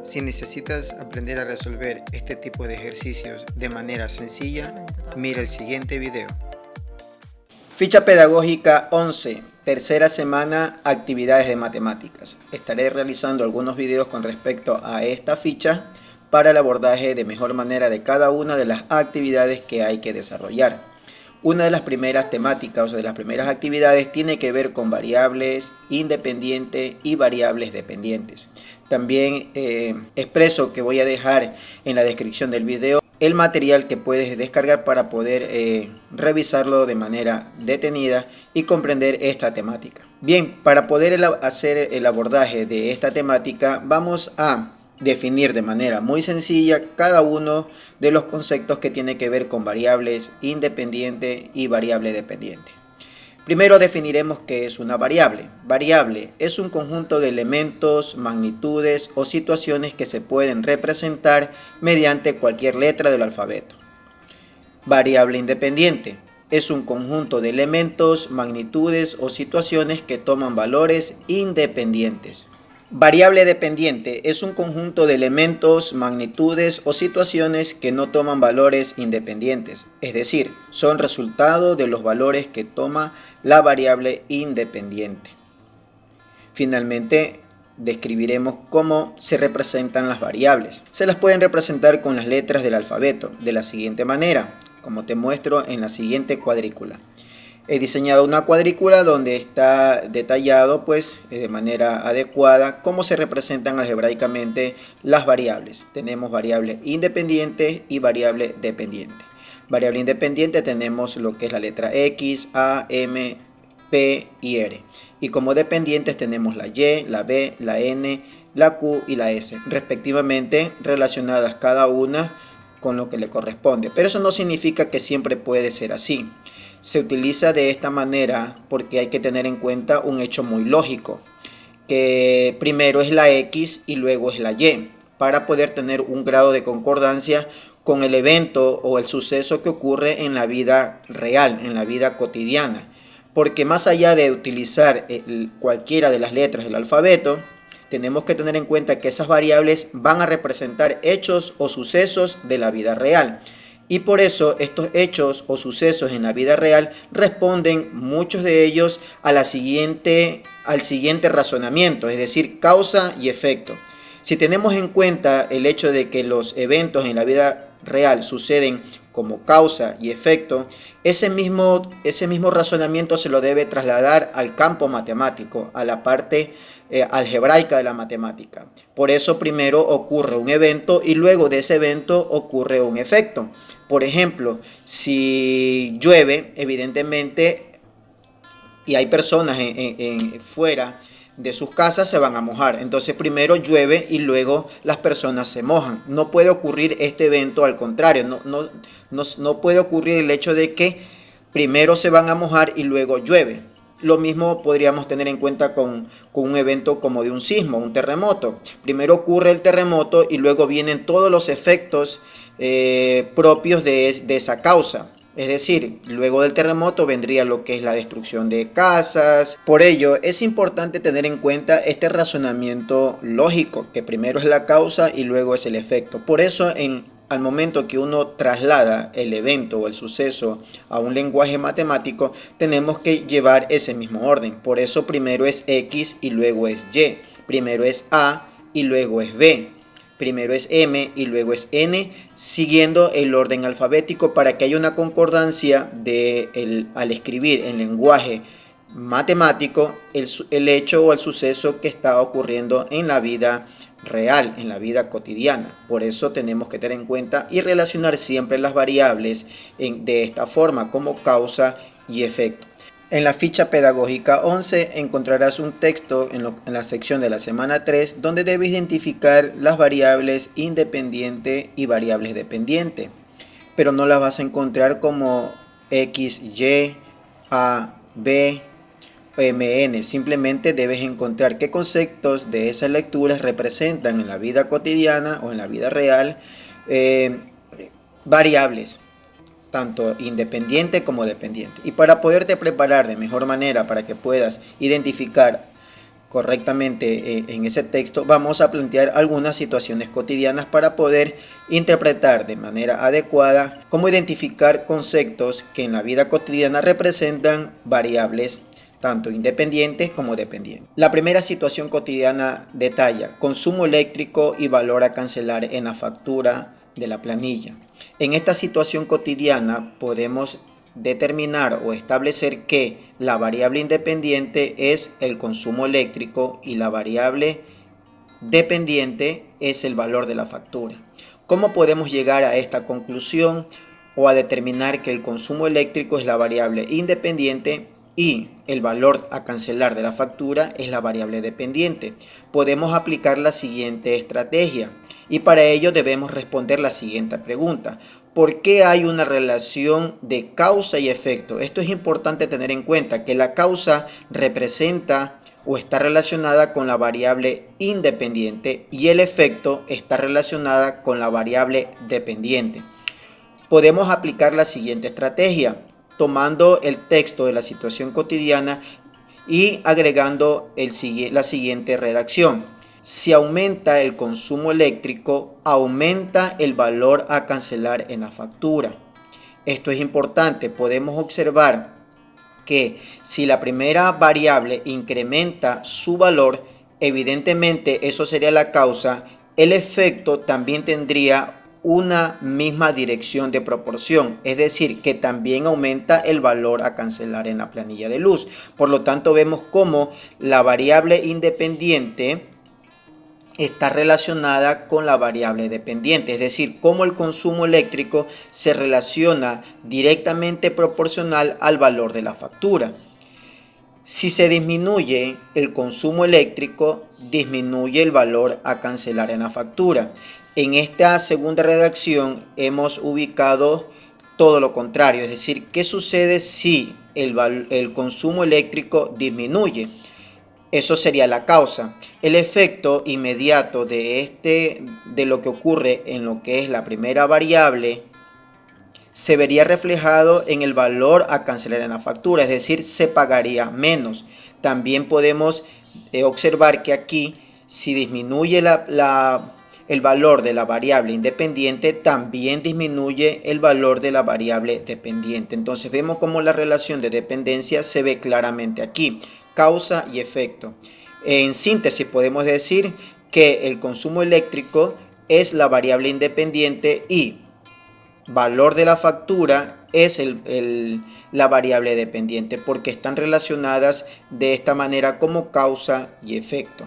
Si necesitas aprender a resolver este tipo de ejercicios de manera sencilla, mira el siguiente video. Ficha pedagógica 11, tercera semana, actividades de matemáticas. Estaré realizando algunos videos con respecto a esta ficha para el abordaje de mejor manera de cada una de las actividades que hay que desarrollar. Una de las primeras temáticas o de las primeras actividades tiene que ver con variables independientes y variables dependientes. También expreso que voy a dejar en la descripción del video el material que puedes descargar para poder revisarlo de manera detenida y comprender esta temática. Bien, para poder hacer el abordaje de esta temática, vamos a definir de manera muy sencilla cada uno de los conceptos que tiene que ver con variables independientes y variable dependiente. Primero definiremos qué es una variable. Variable es un conjunto de elementos, magnitudes o situaciones que se pueden representar mediante cualquier letra del alfabeto. Variable independiente es un conjunto de elementos, magnitudes o situaciones que toman valores independientes. Variable dependiente es un conjunto de elementos, magnitudes o situaciones que no toman valores independientes, es decir, son resultado de los valores que toma la variable independiente. Finalmente, describiremos cómo se representan las variables. Se las pueden representar con las letras del alfabeto, de la siguiente manera, como te muestro en la siguiente cuadrícula. He diseñado una cuadrícula donde está detallado de manera adecuada cómo se representan algebraicamente las variables. Tenemos variable independiente y variable dependiente. Variable independiente tenemos lo que es la letra X, A, M, P y R. Y como dependientes tenemos la Y, la B, la N, la Q y la S, respectivamente relacionadas cada una con lo que le corresponde. Pero eso no significa que siempre puede ser así. Se utiliza de esta manera porque hay que tener en cuenta un hecho muy lógico, que primero es la X y luego es la Y, para poder tener un grado de concordancia con el evento o el suceso que ocurre en la vida real, en la vida cotidiana. Porque más allá de utilizar cualquiera de las letras del alfabeto, tenemos que tener en cuenta que esas variables van a representar hechos o sucesos de la vida real. Y por eso estos hechos o sucesos en la vida real responden muchos de ellos al siguiente razonamiento, es decir, causa y efecto. Si tenemos en cuenta el hecho de que los eventos en la vida real suceden como causa y efecto, ese mismo razonamiento se lo debe trasladar al campo matemático, a la parte algebraica de la matemática. Por eso primero ocurre un evento y luego de ese evento ocurre un efecto. Por ejemplo, si llueve, evidentemente, y hay personas fuera de sus casas, se van a mojar. Entonces primero llueve y luego las personas se mojan. No puede ocurrir este evento al contrario. No puede ocurrir el hecho de que primero se van a mojar y luego llueve. Lo mismo podríamos tener en cuenta con un evento como de un sismo, un terremoto. Primero ocurre el terremoto y luego vienen todos los efectos propios de esa causa. Es decir, luego del terremoto vendría lo que es la destrucción de casas. Por ello, es importante tener en cuenta este razonamiento lógico, que primero es la causa y luego es el efecto. Por eso, al momento que uno traslada el evento o el suceso a un lenguaje matemático, tenemos que llevar ese mismo orden. Por eso primero es X y luego es Y. Primero es A y luego es B. Primero es M y luego es N, siguiendo el orden alfabético para que haya una concordancia al escribir en lenguaje matemático el hecho o el suceso que está ocurriendo en la vida real, en la vida cotidiana. Por eso tenemos que tener en cuenta y relacionar siempre las variables de esta forma, como causa y efecto. En la ficha pedagógica 11 encontrarás un texto en la sección de la semana 3 donde debes identificar las variables independiente y variables dependiente, pero no las vas a encontrar como X, Y, A, B, M, N. Simplemente debes encontrar qué conceptos de esas lecturas representan en la vida cotidiana o en la vida real variables, tanto independiente como dependiente. Y para poderte preparar de mejor manera para que puedas identificar correctamente en ese texto, vamos a plantear algunas situaciones cotidianas para poder interpretar de manera adecuada cómo identificar conceptos que en la vida cotidiana representan variables tanto independientes como dependientes. La primera situación cotidiana detalla consumo eléctrico y valor a cancelar en la factura de la planilla. En esta situación cotidiana podemos determinar o establecer que la variable independiente es el consumo eléctrico y la variable dependiente es el valor de la factura. ¿Cómo podemos llegar a esta conclusión o a determinar que el consumo eléctrico es la variable independiente y el valor a cancelar de la factura es la variable dependiente? Podemos aplicar la siguiente estrategia y para ello debemos responder la siguiente pregunta: ¿por qué hay una relación de causa y efecto? Esto es importante tener en cuenta, que la causa representa o está relacionada con la variable independiente y el efecto está relacionada con la variable dependiente. Podemos aplicar la siguiente estrategia, tomando el texto de la situación cotidiana y agregando la siguiente redacción. Si aumenta el consumo eléctrico, aumenta el valor a cancelar en la factura. Esto es importante. Podemos observar que si la primera variable incrementa su valor, evidentemente eso sería la causa. El efecto también tendría una misma dirección de proporción, es decir, que también aumenta el valor a cancelar en la planilla de luz. Por lo tanto, vemos cómo la variable independiente está relacionada con la variable dependiente, es decir, cómo el consumo eléctrico se relaciona directamente proporcional al valor de la factura. Si se disminuye el consumo eléctrico, disminuye el valor a cancelar en la factura. En esta segunda redacción hemos ubicado todo lo contrario, es decir, ¿qué sucede si el consumo eléctrico disminuye? Eso sería la causa. El efecto inmediato de lo que ocurre en lo que es la primera variable se vería reflejado en el valor a cancelar en la factura, es decir, se pagaría menos. También podemos observar que aquí, si disminuye el valor de la variable independiente, también disminuye el valor de la variable dependiente. Entonces vemos cómo la relación de dependencia se ve claramente aquí, causa y efecto. En síntesis podemos decir que el consumo eléctrico es la variable independiente y valor de la factura es la variable dependiente, porque están relacionadas de esta manera como causa y efecto.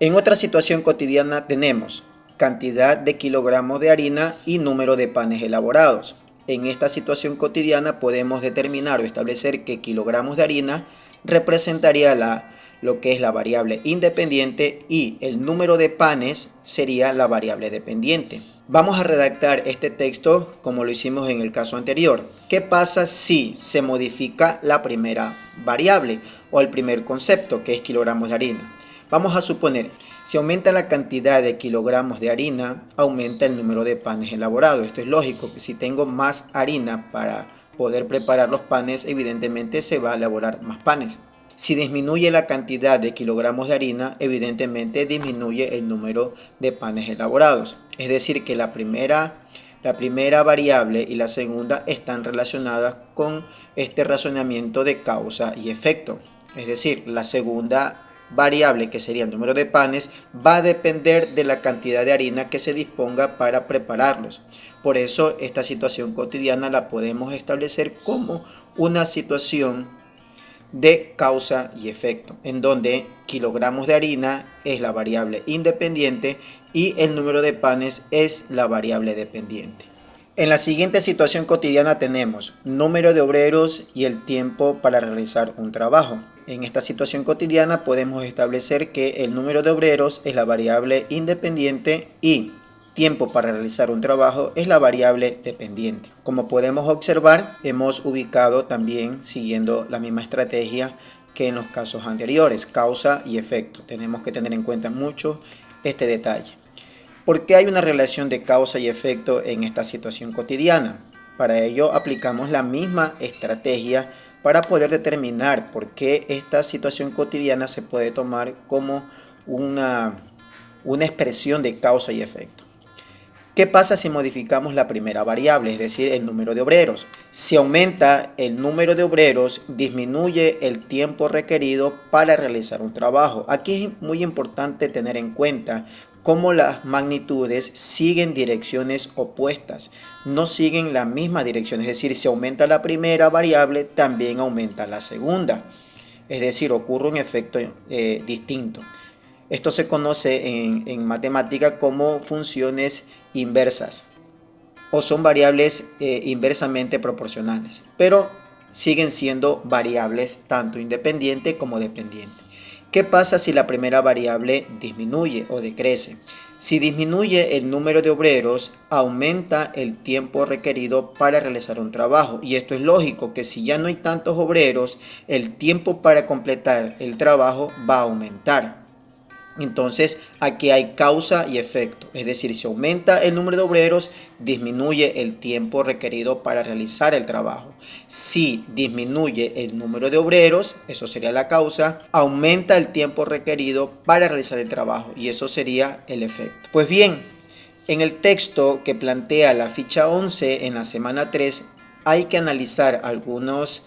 En otra situación cotidiana tenemos cantidad de kilogramos de harina y número de panes elaborados. En esta situación cotidiana podemos determinar o establecer que kilogramos de harina representaría lo que es la variable independiente y el número de panes sería la variable dependiente. Vamos a redactar este texto como lo hicimos en el caso anterior. ¿Qué pasa si se modifica la primera variable o el primer concepto, que es kilogramos de harina? Vamos a suponer, si aumenta la cantidad de kilogramos de harina, aumenta el número de panes elaborados. Esto es lógico, que si tengo más harina para poder preparar los panes, evidentemente se va a elaborar más panes. Si disminuye la cantidad de kilogramos de harina, evidentemente disminuye el número de panes elaborados. Es decir, que la primera variable y la segunda están relacionadas con este razonamiento de causa y efecto. Es decir, la segunda variable, que sería el número de panes, va a depender de la cantidad de harina que se disponga para prepararlos. Por eso esta situación cotidiana la podemos establecer como una situación de causa y efecto, en donde kilogramos de harina es la variable independiente y el número de panes es la variable dependiente. En la siguiente situación cotidiana tenemos número de obreros y el tiempo para realizar un trabajo. En esta situación cotidiana podemos establecer que el número de obreros es la variable independiente y tiempo para realizar un trabajo es la variable dependiente. Como podemos observar, hemos ubicado también, siguiendo la misma estrategia que en los casos anteriores, causa y efecto. Tenemos que tener en cuenta mucho este detalle. ¿Por qué hay una relación de causa y efecto en esta situación cotidiana? Para ello aplicamos la misma estrategia para poder determinar por qué esta situación cotidiana se puede tomar como una expresión de causa y efecto. ¿Qué pasa si modificamos la primera variable, es decir, el número de obreros? Si aumenta el número de obreros, disminuye el tiempo requerido para realizar un trabajo. Aquí es muy importante tener en cuenta cómo las magnitudes siguen direcciones opuestas, no siguen la misma dirección. Es decir, si aumenta la primera variable, también aumenta la segunda. Es decir, ocurre un efecto distinto. Esto se conoce en matemática como funciones inversas o son variables inversamente proporcionales, pero siguen siendo variables tanto independiente como dependiente. ¿Qué pasa si la primera variable disminuye o decrece? Si disminuye el número de obreros, aumenta el tiempo requerido para realizar un trabajo. Y esto es lógico, que si ya no hay tantos obreros, el tiempo para completar el trabajo va a aumentar. Entonces aquí hay causa y efecto, es decir, si aumenta el número de obreros, disminuye el tiempo requerido para realizar el trabajo. Si disminuye el número de obreros, eso sería la causa, aumenta el tiempo requerido para realizar el trabajo y eso sería el efecto. Pues bien, en el texto que plantea la ficha 11 en la semana 3, hay que analizar algunos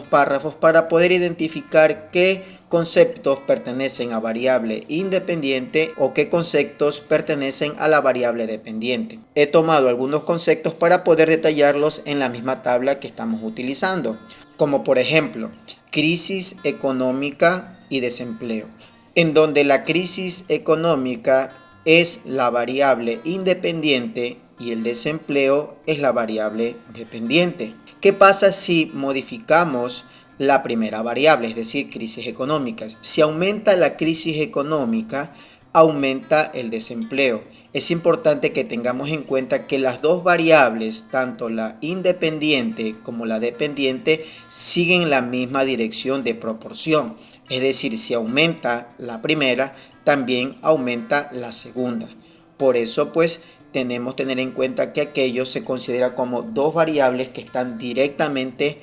párrafos para poder identificar qué conceptos pertenecen a variable independiente o qué conceptos pertenecen a la variable dependiente. He tomado algunos conceptos para poder detallarlos en la misma tabla que estamos utilizando, como por ejemplo, crisis económica y desempleo, en donde la crisis económica es la variable independiente y el desempleo es la variable dependiente. ¿Qué pasa si modificamos la primera variable, es decir, crisis económicas? Si aumenta la crisis económica, aumenta el desempleo. Es importante que tengamos en cuenta que las dos variables, tanto la independiente como la dependiente, siguen la misma dirección de proporción. Es decir, si aumenta la primera, también aumenta la segunda. Por eso, pues, tenemos que tener en cuenta que aquello se considera como dos variables que están directamente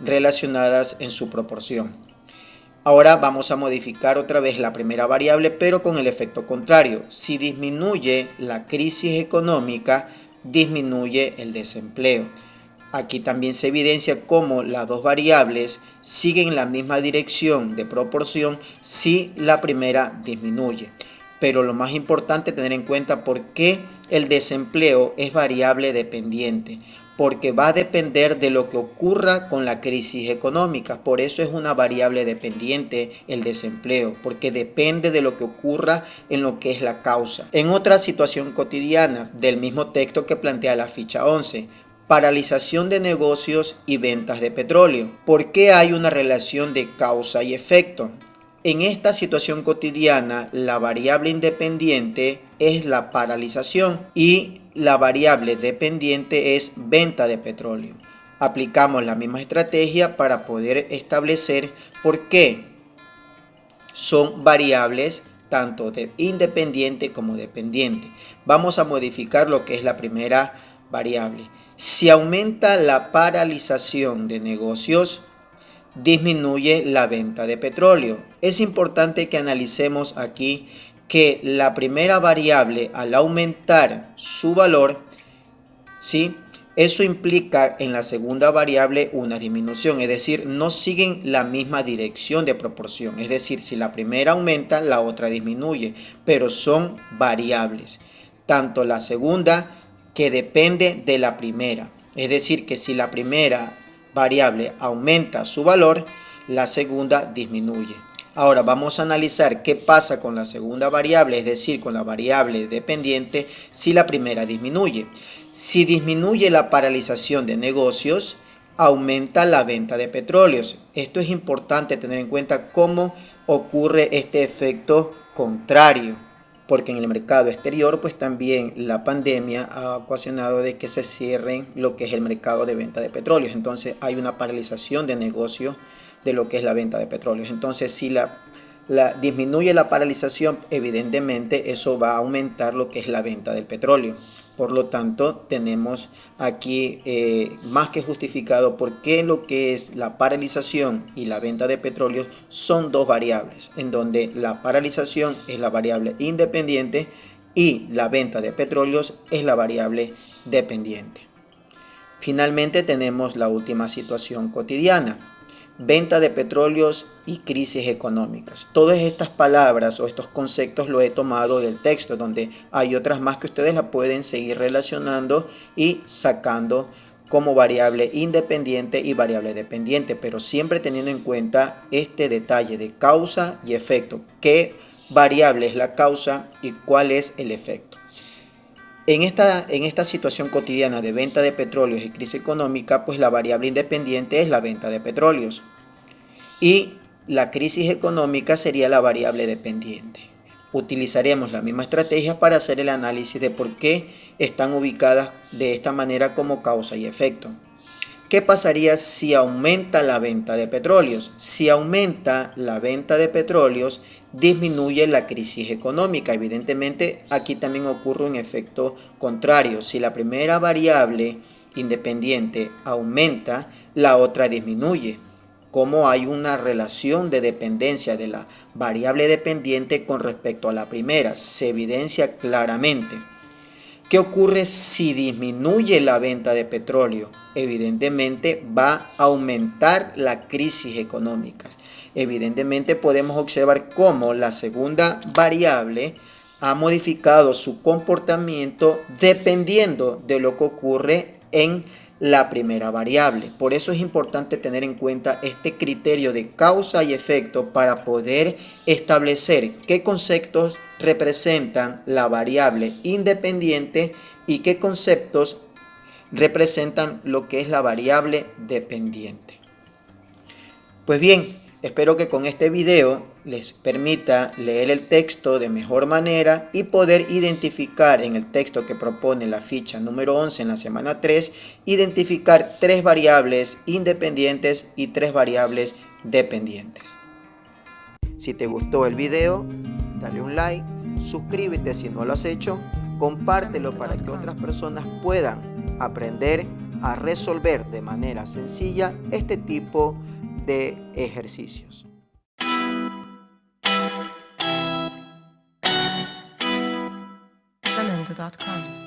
relacionadas en su proporción. Ahora vamos a modificar otra vez la primera variable, pero con el efecto contrario. Si disminuye la crisis económica, disminuye el desempleo. Aquí también se evidencia cómo las dos variables siguen la misma dirección de proporción si la primera disminuye. Pero lo más importante es tener en cuenta por qué el desempleo es variable dependiente, porque va a depender de lo que ocurra con la crisis económica. Por eso es una variable dependiente el desempleo, porque depende de lo que ocurra en lo que es la causa. En otra situación cotidiana del mismo texto que plantea la ficha 11, paralización de negocios y ventas de petróleo. ¿Por qué hay una relación de causa y efecto? En esta situación cotidiana, la variable independiente es la paralización y la variable dependiente es venta de petróleo. Aplicamos la misma estrategia para poder establecer por qué son variables tanto de independiente como dependiente. Vamos a modificar lo que es la primera variable. Si aumenta la paralización de negocios, disminuye la venta de petróleo. Es importante que analicemos aquí que la primera variable, al aumentar su valor, ¿sí?, eso implica en la segunda variable una disminución, es decir, no siguen la misma dirección de proporción. Es decir, si la primera aumenta, la otra disminuye, pero son variables. Tanto la segunda, que depende de la primera. Es decir, que si la primera variable aumenta su valor, la segunda disminuye. Ahora vamos a analizar qué pasa con la segunda variable, es decir, con la variable dependiente, si la primera disminuye. Si disminuye la paralización de negocios, aumenta la venta de petróleos. Esto es importante tener en cuenta cómo ocurre este efecto contrario, porque en el mercado exterior pues también la pandemia ha ocasionado de que se cierren lo que es el mercado de venta de petróleos. Entonces hay una paralización de negocio de lo que es la venta de petróleos. Entonces si disminuye la paralización, evidentemente eso va a aumentar lo que es la venta del petróleo. Por lo tanto, tenemos aquí más que justificado por qué lo que es la paralización y la venta de petróleo son dos variables, en donde la paralización es la variable independiente y la venta de petróleos es la variable dependiente. Finalmente tenemos la última situación cotidiana: venta de petróleos y crisis económicas. Todas estas palabras o estos conceptos lo he tomado del texto, donde hay otras más que ustedes la pueden seguir relacionando y sacando como variable independiente y variable dependiente, pero siempre teniendo en cuenta este detalle de causa y efecto. ¿Qué variable es la causa y cuál es el efecto? En esta situación cotidiana de venta de petróleos y crisis económica, pues la variable independiente es la venta de petróleos y la crisis económica sería la variable dependiente. Utilizaremos la misma estrategia para hacer el análisis de por qué están ubicadas de esta manera como causa y efecto. ¿Qué pasaría si aumenta la venta de petróleos? Si aumenta la venta de petróleos, disminuye la crisis económica. Evidentemente, aquí también ocurre un efecto contrario. Si la primera variable independiente aumenta, la otra disminuye. Cómo hay una relación de dependencia de la variable dependiente con respecto a la primera, se evidencia claramente. ¿Qué ocurre si disminuye la venta de petróleo? Evidentemente va a aumentar la crisis económica. Evidentemente podemos observar cómo la segunda variable ha modificado su comportamiento dependiendo de lo que ocurre en la primera variable. Por eso es importante tener en cuenta este criterio de causa y efecto para poder establecer qué conceptos representan la variable independiente y qué conceptos representan lo que es la variable dependiente. Pues bien, espero que con este video les permita leer el texto de mejor manera y poder identificar en el texto que propone la ficha número 11 en la semana 3, identificar 3 variables independientes y 3 variables dependientes. Si te gustó el video, dale un like, suscríbete si no lo has hecho, compártelo para que otras personas puedan aprender a resolver de manera sencilla este tipo de ejercicios. Zalando.com